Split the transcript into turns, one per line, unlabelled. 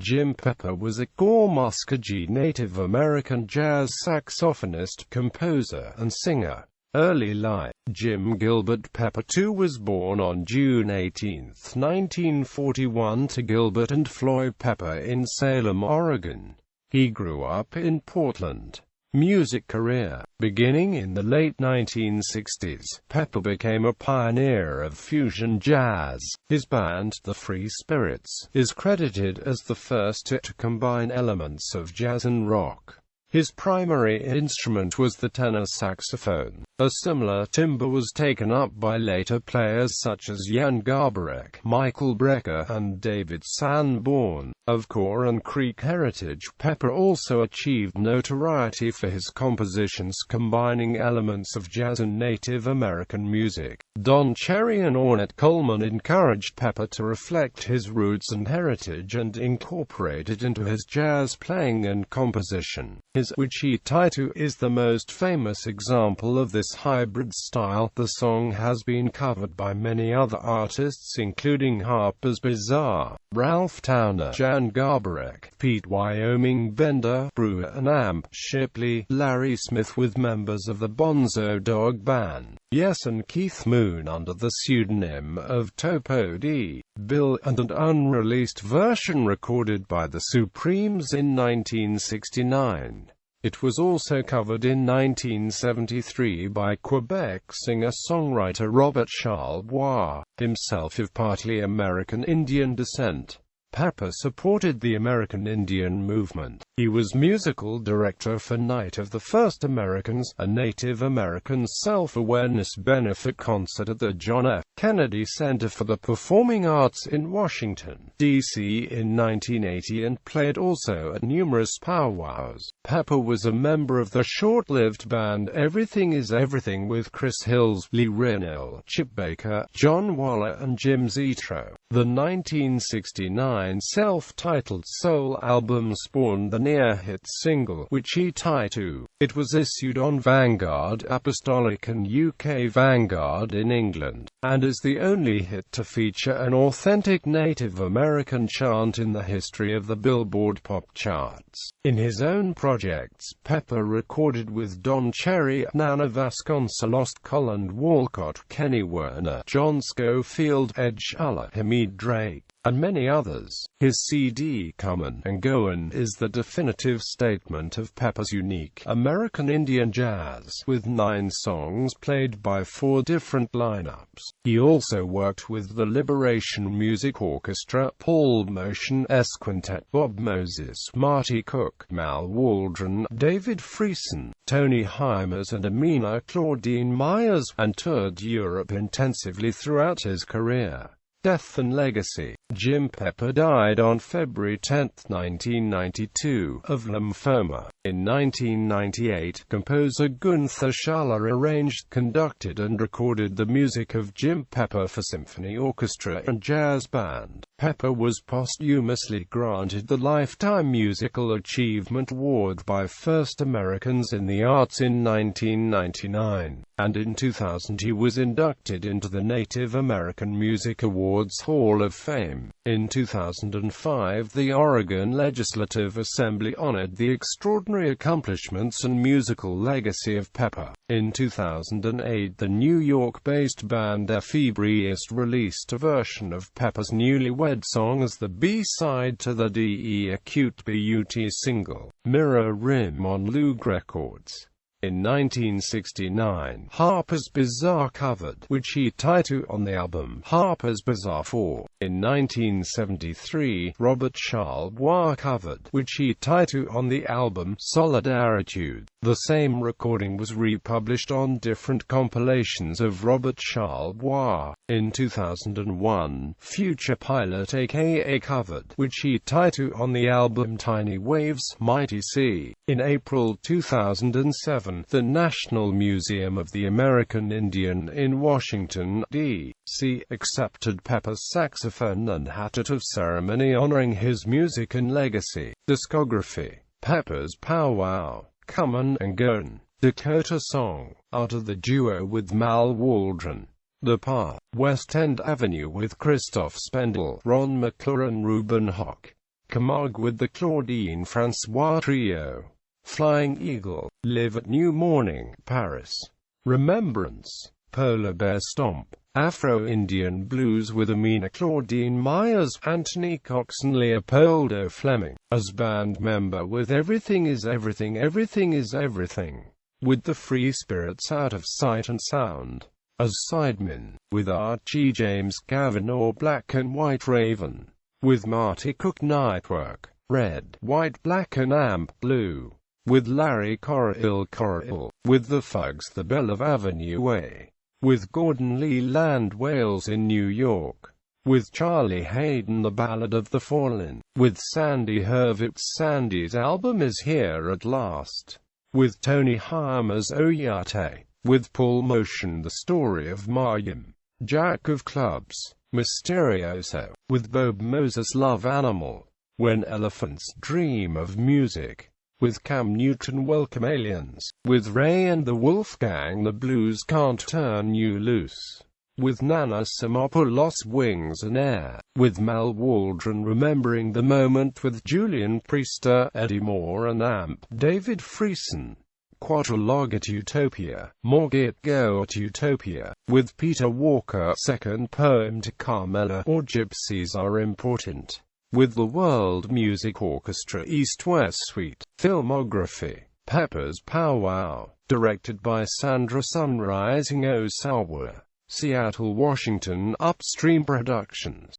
Jim Pepper was a Kaw-Muscogee Native American jazz saxophonist, composer, and singer. Early life. Jim Gilbert Pepper II was born on June 18, 1941 to Gilbert and Floyd Pepper in Salem, Oregon. He grew up in Portland. Music career. Beginning in the late 1960s, Pepper became a pioneer of fusion jazz. His band, the Free Spirits, is credited as the first to combine elements of jazz and rock. His primary instrument was the tenor saxophone. A similar timbre was taken up by later players such as Jan Garbarek, Michael Brecker, and David Sanborn. Of Kaw and Creek heritage, Pepper also achieved notoriety for his compositions combining elements of jazz and Native American music. Don Cherry and Ornette Coleman encouraged Pepper to reflect his roots and heritage and incorporate it into his jazz playing and composition. His Wichita is the most famous example of this hybrid style. The song has been covered by many other artists including Harper's Bazaar, Ralph Towner, Jan Garbarek, Pete Wyoming Bender, Brewer and Amp, Shipley, Larry Smith with members of the Bonzo Dog Band, Yes and Keith Moon under the pseudonym of Topo D. Bill, and an unreleased version recorded by the Supremes in 1969. It was also covered in 1973 by Quebec singer-songwriter Robert Charlebois, himself of partly American Indian descent. Pepper supported the American Indian movement. He was musical director for Night of the First Americans, a Native American self-awareness benefit concert at the John F. Kennedy Center for the Performing Arts in Washington, D.C. in 1980 and played also at numerous powwows. Pepper was a member of the short-lived band Everything Is Everything with Chris Hills, Lee Rinell, Chip Baker, John Waller and Jim Zetro. The 1969 self-titled soul album spawned the near-hit single, Wichita 2. It was issued on Vanguard Apostolic and UK Vanguard in England, and is the only hit to feature an authentic Native American chant in the history of the Billboard pop charts. In his own projects, Pepper recorded with Don Cherry, Nana Vasconcelos, Colin Walcott, Kenny Werner, John Scofield, Ed Schuller, Hamid Drake, and many others. His CD Comin' and Goin' is the definitive statement of Pepper's unique American Indian jazz, with 9 songs played by 4 different lineups. He also worked with the Liberation Music Orchestra, Paul Motion, S-Quintet, Bob Moses, Marty Cook, Mal Waldron, David Friesen, Tony Hymers and Amina Claudine Myers, and toured Europe intensively throughout his career. Death and legacy. Jim Pepper died on February 10, 1992, of lymphoma. In 1998, composer Gunther Schuller arranged, conducted and recorded the music of Jim Pepper for symphony orchestra and jazz band. Pepper was posthumously granted the Lifetime Musical Achievement Award by First Americans in the Arts in 1999, and in 2000 he was inducted into the Native American Music Awards Hall of Fame. In 2005, the Oregon Legislative Assembly honored the extraordinary accomplishments and musical legacy of Pepper. In 2008, the New York-based band Ephebreist released a version of Pepper's Newlywed song as the B-side to the D.E. Acute B.U.T. single, Mirror Rim, on Loog Records. In 1969, Harper's Bazaar covered Wichita 2 on the album Harper's Bazaar 4. In 1973, Robert Charlebois covered Wichita 2 on the album Solidaritude. The same recording was republished on different compilations of Robert Charlebois. In 2001, Future Pilot aka covered Wichita 2 on the album Tiny Waves, Mighty Sea. In April 2007, the National Museum of the American Indian in Washington, D.C. accepted Pepper's saxophone and hatchet of ceremony honoring his music and legacy. Discography. Pepper's Powwow, Comin' and Goin', Dakota Song, Out of the Duo with Mal Waldron. The Path, West End Avenue with Christoph Spendel, Ron McClure and Reuben Hock. Camargue with the Claudine François Trio. Flying Eagle. Live at New Morning, Paris. Remembrance. Polar Bear Stomp. Afro-Indian Blues with Amina Claudine Myers, Anthony Cox and Leopoldo Fleming. As band member with Everything Is Everything, Everything Is Everything. With the Free Spirits Out of Sight and Sound. As sideman. With Archie James Gavin or Black and White Raven. With Marty Cook Nightwork. Red, White, Black and Amp Blue. With Larry Coryell. With the Fugs The Belle of Avenue Way. With Gordon Leland Wales in New York. With Charlie Hayden The Ballad of the Fallen. With Sandy Hurwitz Sandy's album Is Here at Last. With Tony Harmer's Oyate. With Paul Motion The Story of Mayim. Jack of Clubs. Mysterioso. With Bob Moses Love Animal. When Elephants Dream of Music. With Cam Newton Welcome Aliens. With Ray and the Wolfgang The Blues Can't Turn You Loose. With Nana Simopoulos Wings and Air. With Mal Waldron Remembering the Moment. With Julian Priester, Eddie Moore and Amp. David Friesen. Quadrilogue at Utopia. Morgit Go at Utopia. With Peter Walker Second Poem to Carmela or Gypsies Are Important. With the World Music Orchestra East-West Suite. Filmography. Pepper's Pow Wow. Directed by Sandra Sunrising Osawa. Seattle, Washington, Upstream Productions.